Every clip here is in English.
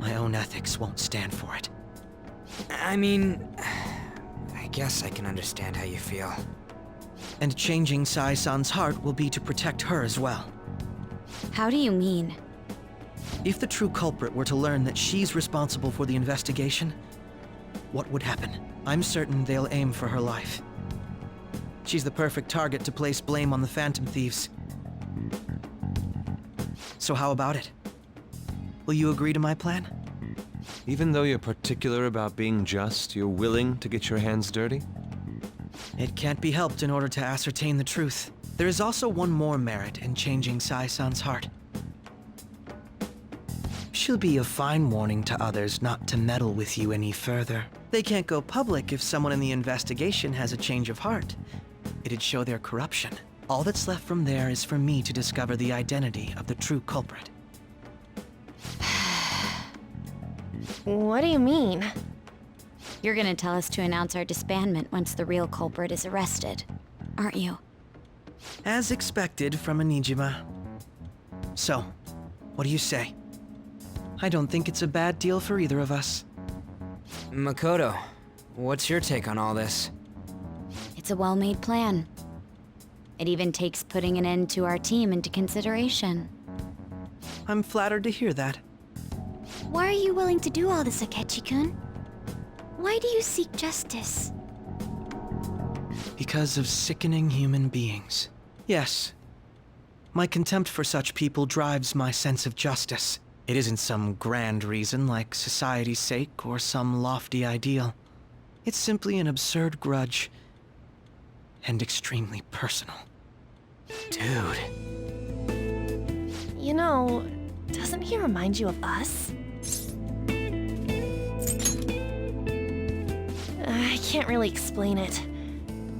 My own ethics won't stand for it. I mean, I guess I can understand how you feel. And changing Sai-san's heart will be to protect her as well. How do you mean? If the true culprit were to learn that she's responsible for the investigation, what would happen? I'm certain they'll aim for her life. She's the perfect target to place blame on the Phantom Thieves. So how about it? Will you agree to my plan? Even though you're particular about being just, you're willing to get your hands dirty? It can't be helped in order to ascertain the truth. There is also one more merit in changing Sai-san's heart. She'll be a fine warning to others not to meddle with you any further. They can't go public if someone in the investigation has a change of heart. It'd show their corruption. All that's left from there is for me to discover the identity of the true culprit. What do you mean? You're gonna tell us to announce our disbandment once the real culprit is arrested, aren't you? As expected from Onijima. So, what do you say? I don't think it's a bad deal for either of us. Makoto, what's your take on all this? It's a well-made plan. It even takes putting an end to our team into consideration. I'm flattered to hear that. Why are you willing to do all this, Akechi-kun? Why do you seek justice? Because of sickening human beings. Yes. My contempt for such people drives my sense of justice. It isn't some grand reason like society's sake or some lofty ideal. It's simply an absurd grudge. And extremely personal. Dude. You know, doesn't he remind you of us? I can't really explain it,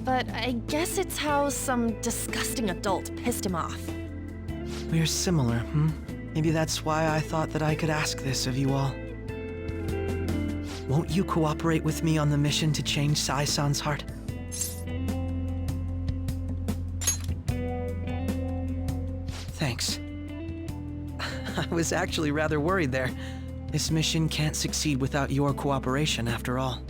but I guess it's how some disgusting adult pissed him off. We're similar, hmm? Maybe that's why I thought that I could ask this of you all. Won't you cooperate with me on the mission to change Sai-san's heart? Thanks. I was actually rather worried there. This mission can't succeed without your cooperation, after all.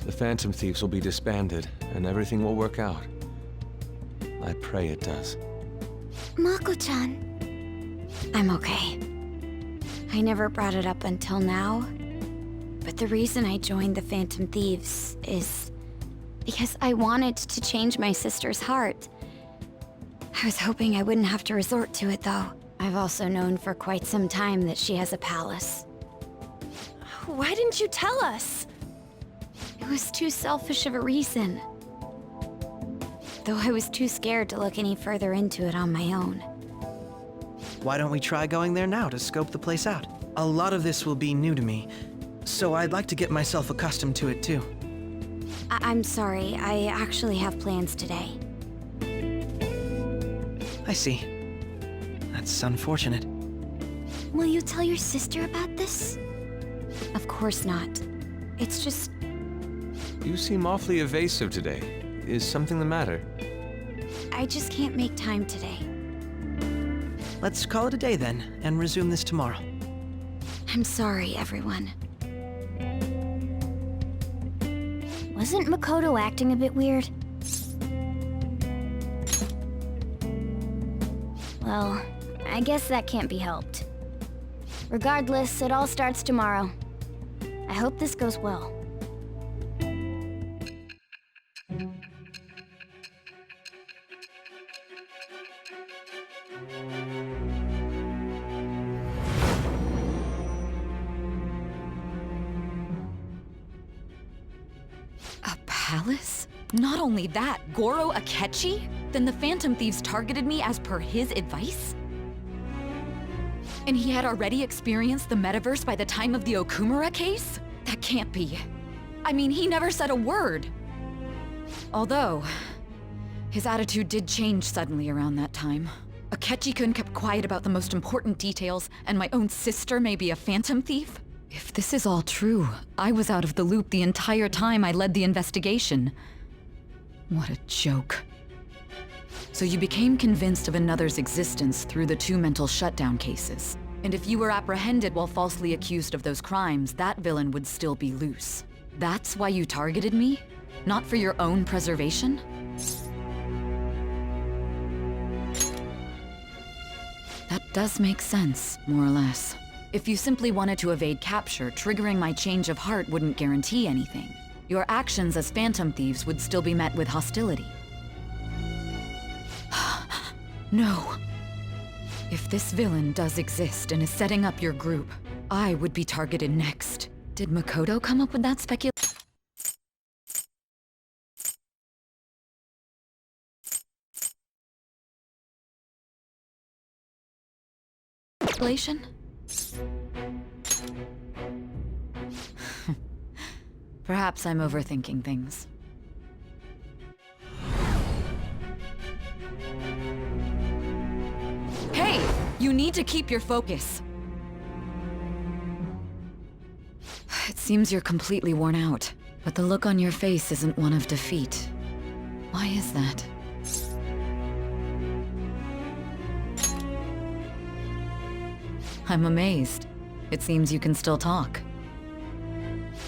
The Phantom Thieves will be disbanded, and everything will work out. I pray it does. Mako-chan. I'm okay. I never brought it up until now, but the reason I joined the Phantom Thieves is because I wanted to change my sister's heart. I was hoping I wouldn't have to resort to it, though. I've also known for quite some time that she has a palace. Why didn't you tell us? It was too selfish of a reason. Though I was too scared to look any further into it on my own. Why don't we try going there now to scope the place out? A lot of this will be new to me, so I'd like to get myself accustomed to it too. I'm sorry, I actually have plans today. I see. That's unfortunate. Will you tell your sister about this? Of course not. It's just... You seem awfully evasive today. Is something the matter? I just can't make time today. Let's call it a day then, and resume this tomorrow. I'm sorry, everyone. Wasn't Makoto acting a bit weird? Well, I guess that can't be helped. Regardless, it all starts tomorrow. I hope this goes well. A palace? Not only that, Goro Akechi? Then the Phantom Thieves targeted me as per his advice? And he had already experienced the metaverse by the time of the Okumura case? That can't be. I mean, he never said a word. Although, his attitude did change suddenly around that time. Akechi-kun kept quiet about the most important details, and my own sister may be a Phantom Thief? If this is all true, I was out of the loop the entire time I led the investigation. What a joke. So you became convinced of another's existence through the two mental shutdown cases. And if you were apprehended while falsely accused of those crimes, that villain would still be loose. That's why you targeted me? Not for your own preservation? That does make sense, more or less. If you simply wanted to evade capture, triggering my change of heart wouldn't guarantee anything. Your actions as Phantom Thieves would still be met with hostility. No. If this villain does exist and is setting up your group, I would be targeted next. Did Makoto come up with that speculation? Perhaps I'm overthinking things. Hey! You need to keep your focus. It seems you're completely worn out, but the look on your face isn't one of defeat. Why is that? I'm amazed. It seems you can still talk.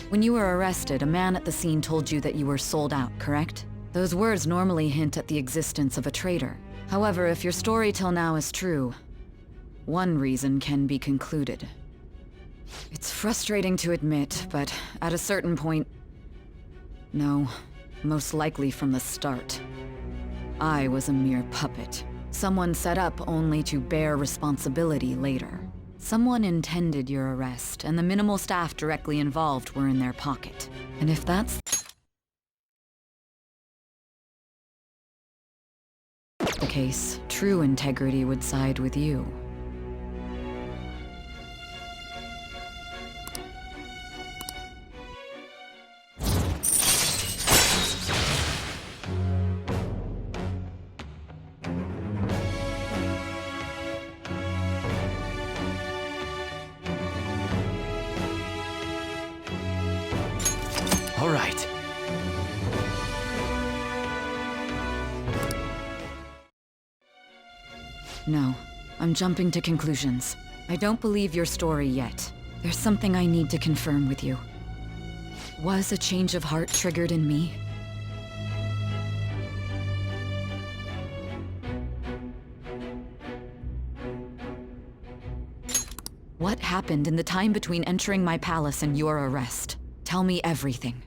When you were arrested, a man at the scene told you that you were sold out, correct? Those words normally hint at the existence of a traitor. However, if your story till now is true, one reason can be concluded. It's frustrating to admit, but at a certain point... No, most likely from the start. I was a mere puppet. Someone set up only to bear responsibility later. Someone intended your arrest, and the minimal staff directly involved were in their pocket. And if that's the case, true integrity would side with you. All right. No, I'm jumping to conclusions. I don't believe your story yet. There's something I need to confirm with you. Was a change of heart triggered in me? What happened in the time between entering my palace and your arrest? Tell me everything.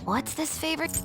What's this favorite?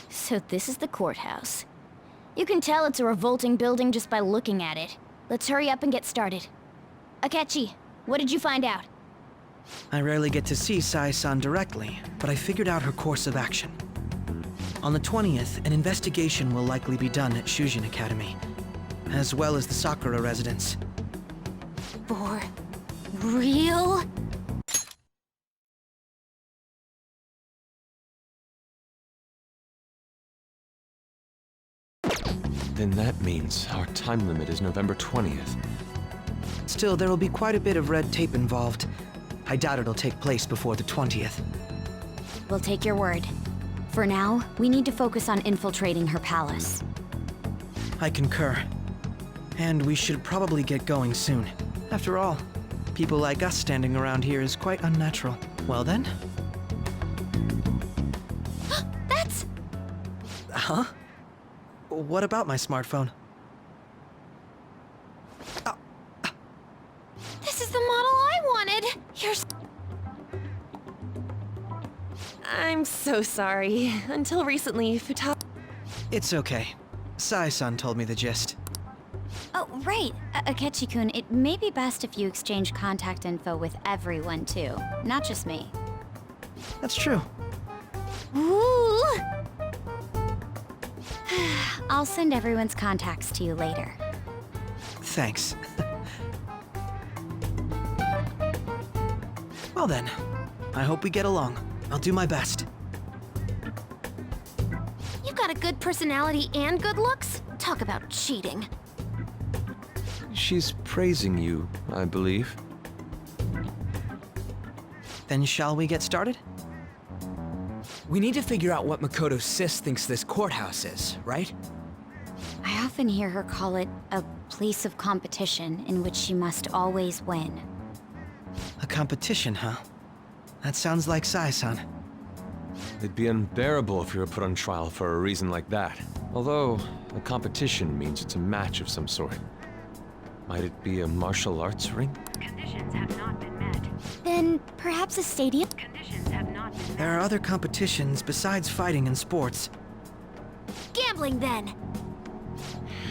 So this is the courthouse. You can tell it's a revolting building just by looking at it. Let's hurry up and get started. Akechi, what did you find out? I rarely get to see Sai-san directly, but I figured out her course of action. On the 20th, an investigation will likely be done at Shujin Academy, as well as the Sakura residence. For real? Then that means our time limit is November 20th. Still, there will be quite a bit of red tape involved. I doubt it'll take place before the 20th. we'll take your word. For now, we need to focus on infiltrating her palace. I concur. And we should probably get going soon. After all, people like us standing around here is quite unnatural. Well then? That's... Huh? What about my smartphone? This is the model I wanted! I'm so sorry. Until recently, It's okay. Sai-san told me the gist. Oh, right. Akechi-kun, it may be best if you exchange contact info with everyone, too. Not just me. That's true. Ooh! I'll send everyone's contacts to you later. Thanks. Well then, I hope we get along. I'll do my best. You got a good personality and good looks? Talk about cheating. She's praising you, I believe. Then shall we get started? We need to figure out what Makoto Sis thinks this courthouse is, right? I often hear her call it a place of competition in which she must always win. A competition, huh? That sounds like Sai-san. It'd be unbearable if you were put on trial for a reason like that. Although, a competition means it's a match of some sort. Might it be a martial arts ring? Conditions have not been met. Then perhaps a stadium? Conditions have not been met. There are other competitions besides fighting and sports. Gambling then.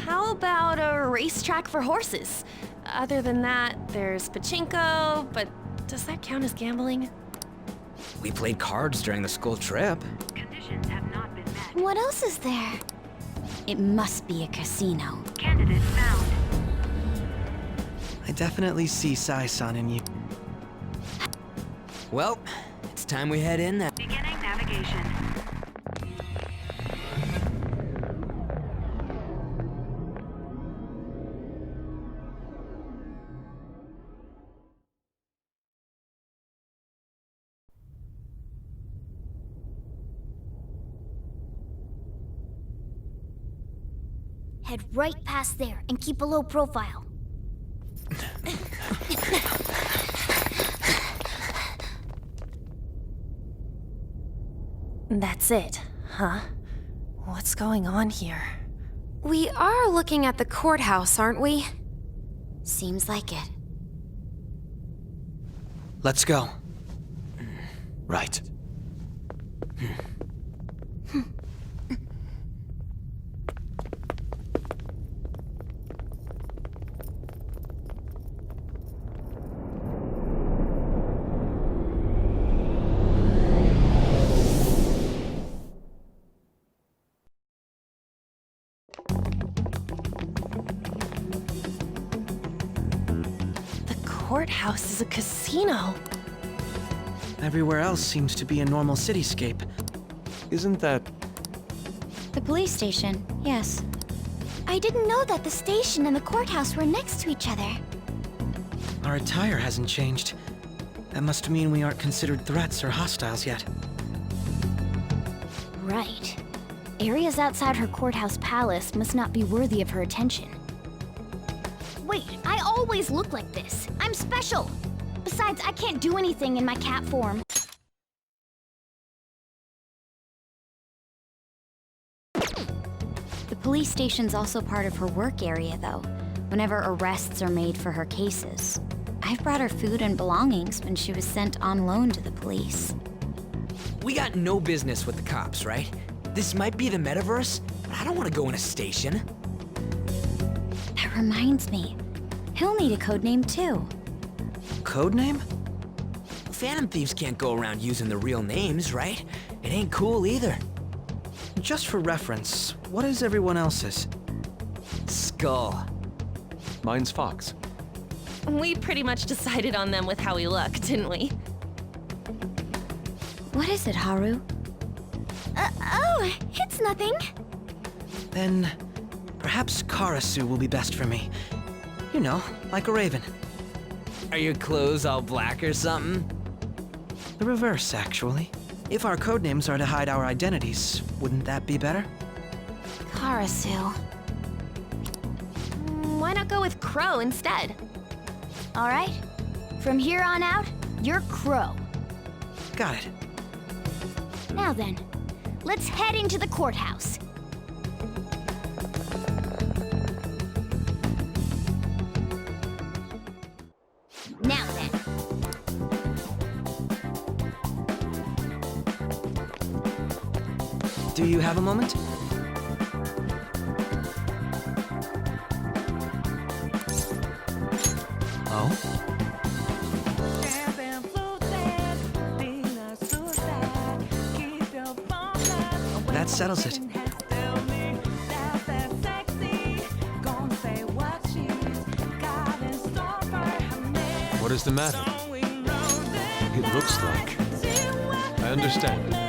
how about a racetrack for horses? Other than that, there's pachinko, but does that count as gambling? We played cards during the school trip. Conditions have not been met. What else is there? It must be a casino. Candidate found. I definitely see Sai-san in you. Well, it's time we head in then. Beginning navigation. Head right past there and keep a low profile. That's it, huh? What's going on here? We are looking at the courthouse, aren't we? Seems like it. Let's go. Right. The courthouse is a casino. Everywhere else seems to be a normal cityscape. Isn't that... The police station, yes. I didn't know that the station and the courthouse were next to each other. Our attire hasn't changed. That must mean we aren't considered threats or hostiles yet. Right. Areas outside her courthouse palace must not be worthy of her attention. Wait, I always look like this. I'm special. Besides, I can't do anything in my cat form. The police station's also part of her work area, though, whenever arrests are made for her cases. I've brought her food and belongings when she was sent on loan to the police. We got no business with the cops, right? This might be the metaverse, but I don't want to go in a station. That reminds me, he'll need a code name too. Codename? Phantom thieves can't go around using the real names, right? It ain't cool either. Just for reference, what is everyone else's? Skull. Mine's Fox. We pretty much decided on them with how we look, didn't we? What is it, Haru? Oh, it's nothing. Then, perhaps Karasu will be best for me. You know, like a raven. Are your clothes all black or something? The reverse, actually. If our codenames are to hide our identities, wouldn't that be better? Karasu. Why not go with Crow instead? All right? From here on out, you're Crow. Got it. Now then, let's head into the courthouse. Now then. Do you have a moment? Oh? That settles it. What is the matter? It looks like... I understand.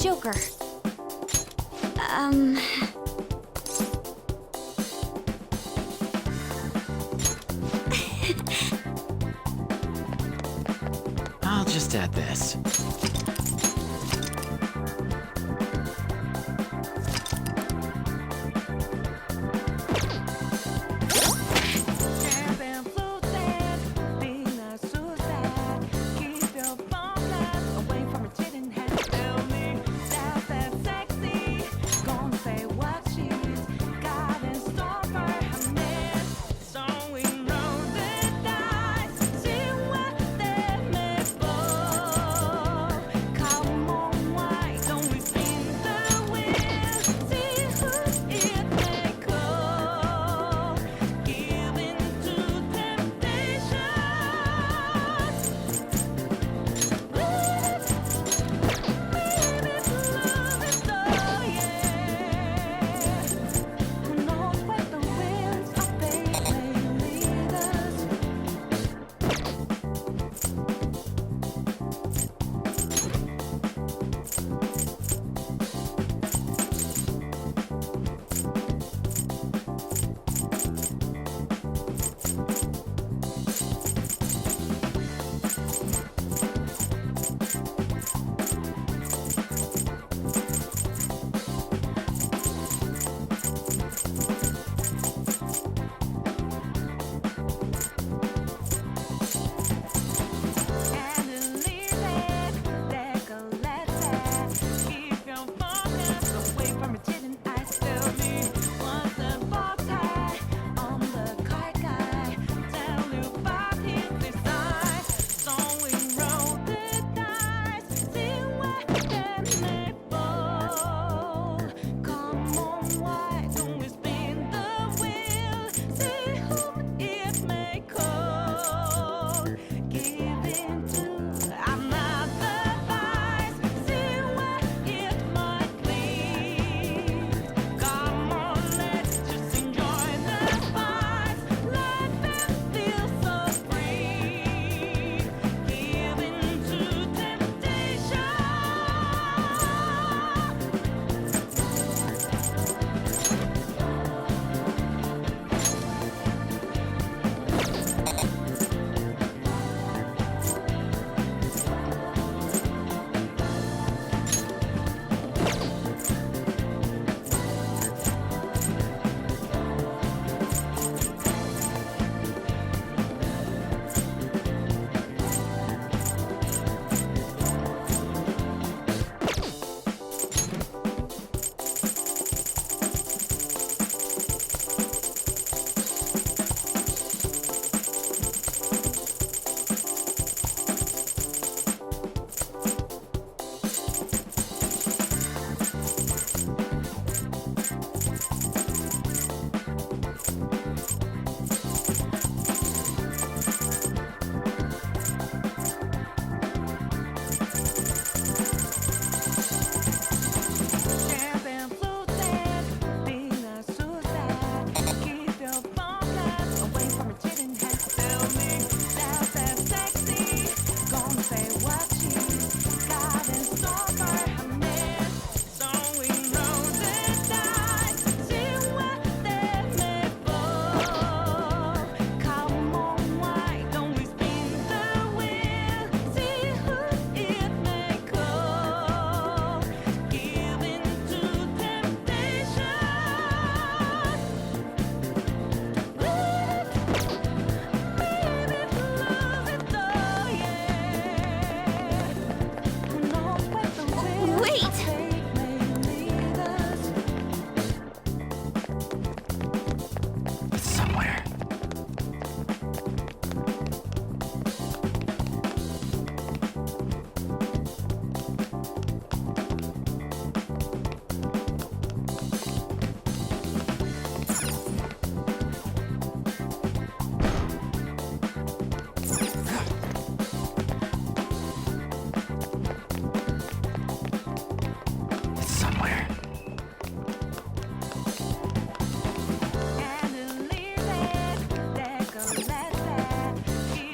Joker? I'll just add this.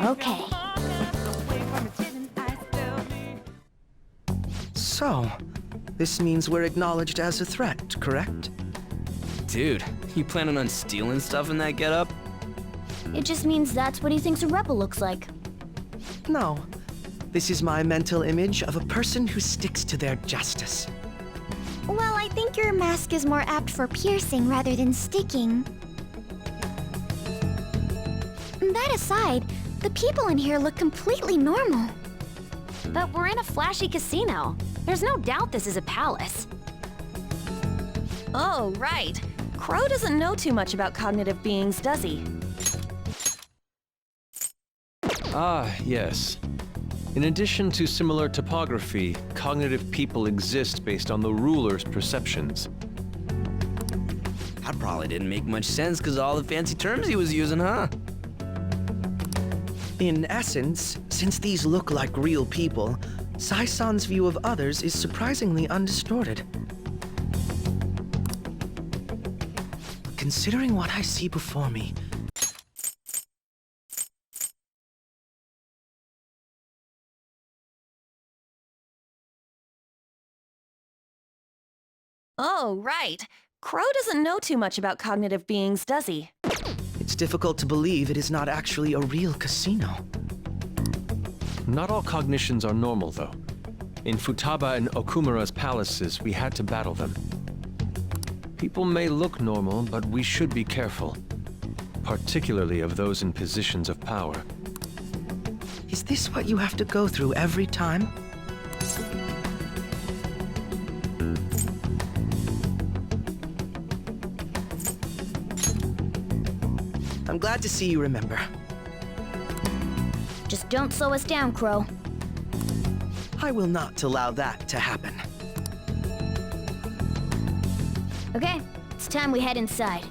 Okay. So, This means we're acknowledged as a threat, correct? Dude, you planning on stealing stuff in that getup? It just means that's what he thinks a rebel looks like. No. This is my mental image of a person who sticks to their justice. Well, I think your mask is more apt for piercing rather than sticking. That aside, the people in here look completely normal. But we're in a flashy casino. There's no doubt this is a palace. Oh, right. Crow doesn't know too much about cognitive beings, does he? Ah, yes. In addition to similar topography, cognitive people exist based on the ruler's perceptions. That probably didn't make much sense because of all the fancy terms he was using, huh? In essence, since these look like real people, Sai-san's view of others is surprisingly undistorted. Considering what I see before me, Oh, right. Crow doesn't know too much about cognitive beings, does he? it's difficult to believe it is not actually a real casino. Not all cognitions are normal, though. In Futaba and Okumura's palaces, we had to battle them. People may look normal, but we should be careful. Particularly of those in positions of power. Is this what you have to go through every time? I'm glad to see you remember. Just don't slow us down, Crow. I will not allow that to happen. Okay, it's time we head inside.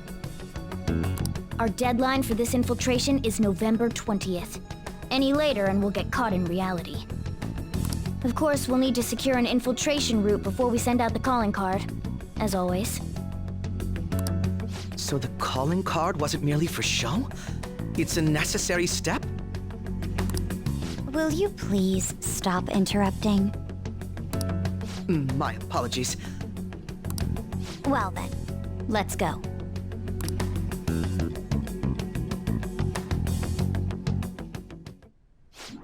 Our deadline for this infiltration is November 20th. Any later and we'll get caught in reality. Of course, we'll need to secure an infiltration route before we send out the calling card, as always. So the calling card wasn't merely for show? It's a necessary step? Will you please stop interrupting? My apologies. Well then, let's go.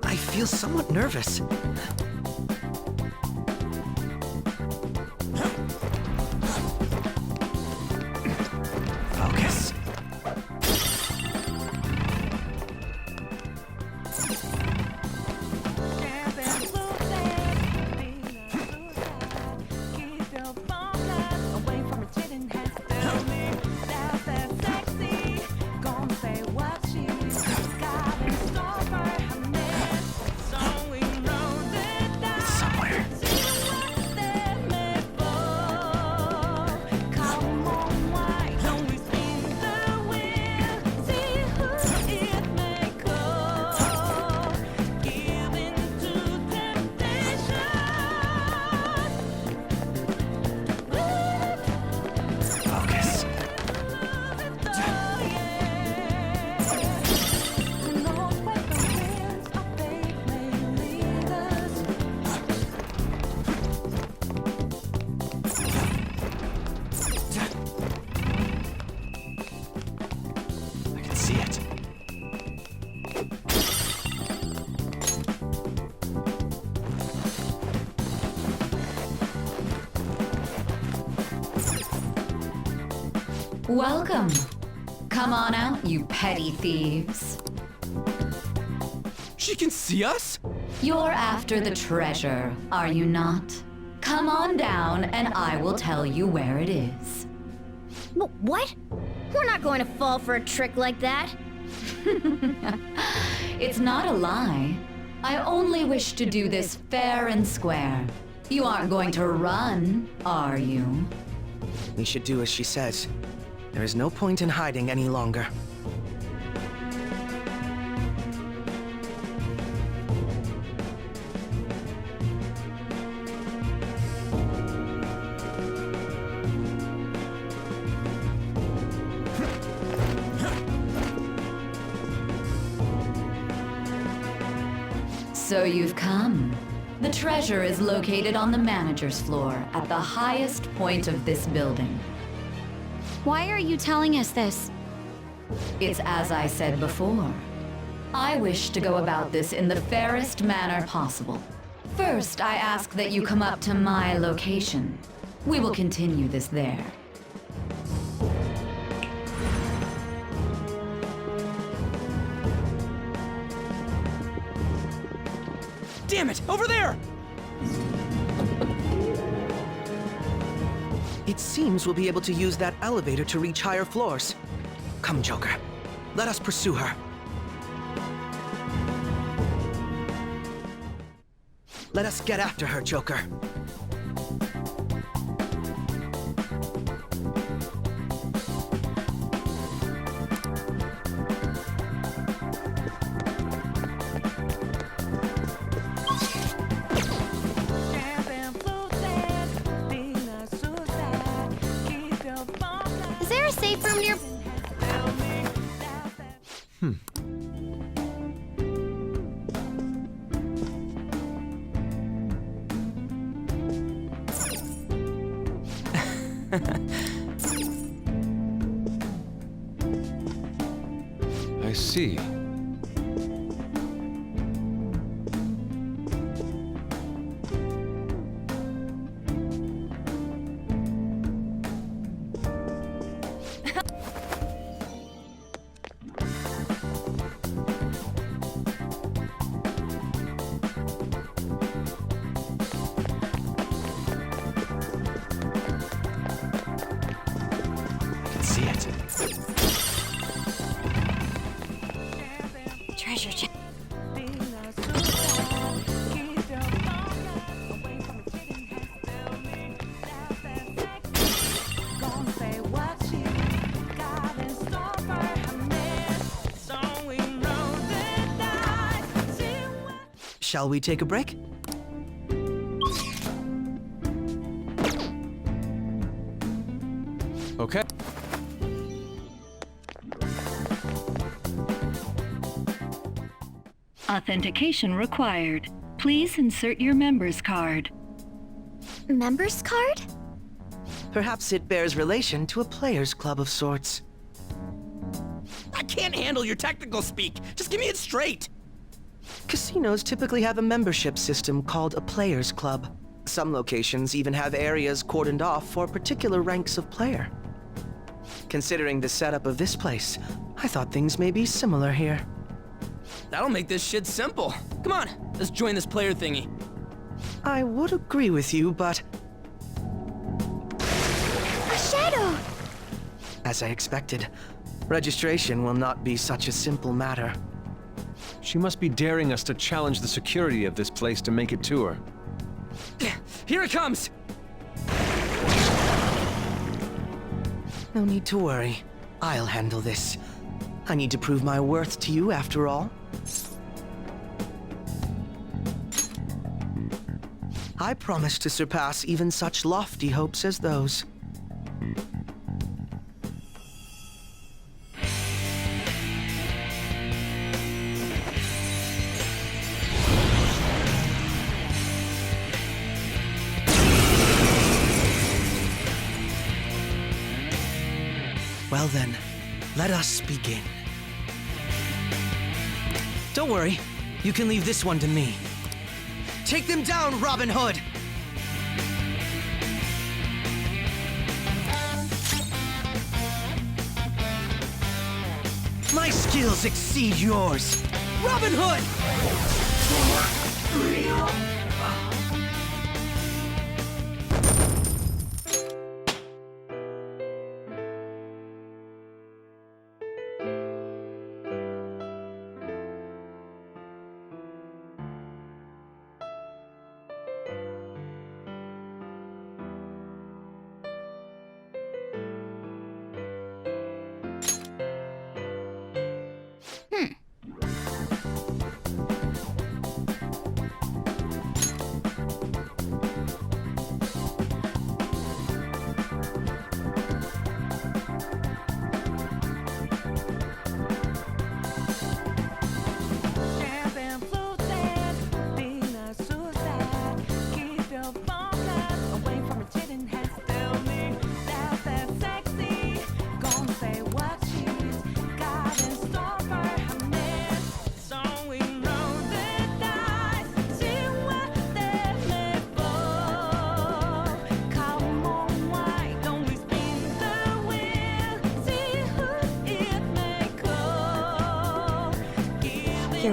I feel somewhat nervous. Focus. Welcome. Come on out, you petty thieves. She can see us? You're after the treasure, are you not? Come on down and I will tell you where it is. What? We're not going to fall for a trick like that. It's not a lie. I only wish to do this fair and square. You aren't going to run, are you? We should do as she says. There is no point in hiding any longer. So you've come. The treasure is located on the manager's floor at the highest point of this building. Why are you telling us this? It's as I said before. I wish to go about this in the fairest manner possible. First, I ask that you come up to my location. We will continue this there. Damn it! Over there! It seems we'll be able to use that elevator to reach higher floors. Come, Joker. Let us pursue her. Let us get after her, Joker. Is there a safe room near? I see. See it. Treasure chest. Shall we take a break? Okay. Authentication required. Please insert your member's card. Member's card? Perhaps it bears relation to a players' club of sorts. I can't handle your technical speak. Just give me it straight. Casinos typically have a membership system called a players' club. Some locations even have areas cordoned off for particular ranks of player. Considering the setup of this place, I thought things may be similar here. That'll make this shit simple. Come on, let's join this player thingy. I would agree with you, but A shadow! as I expected, registration will not be such a simple matter. She must be daring us to challenge the security of this place to make it to her. Here it comes! No need to worry. I'll handle this. I need to prove my worth to you, after all. I promise to surpass even such lofty hopes as those. Well then, let us begin. Don't worry, you can leave this one to me. Take them down, Robin Hood! My skills exceed yours! Robin Hood!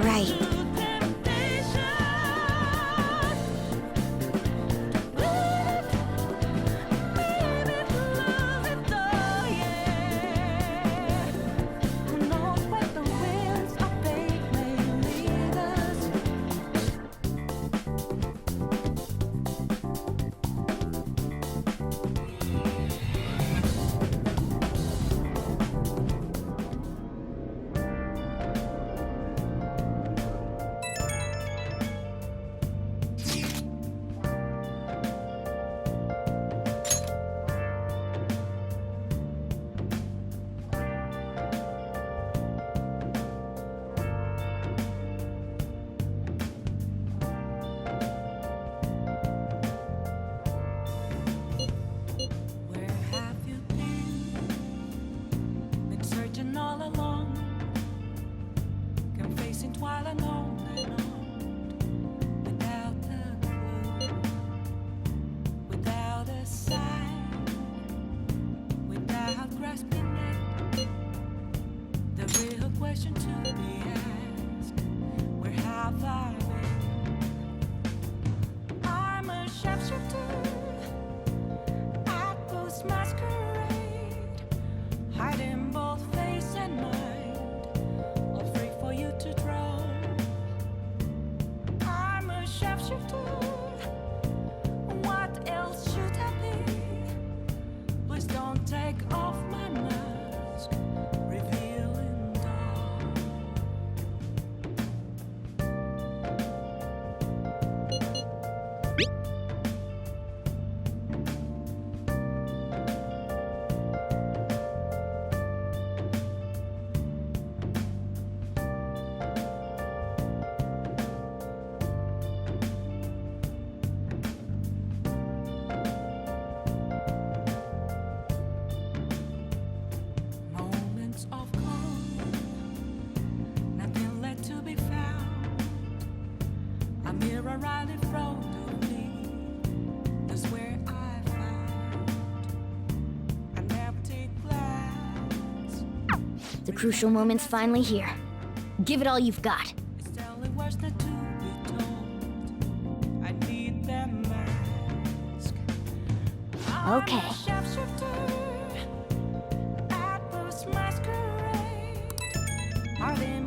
right. The crucial moment's finally here. Give it all you've got. Okay. Are they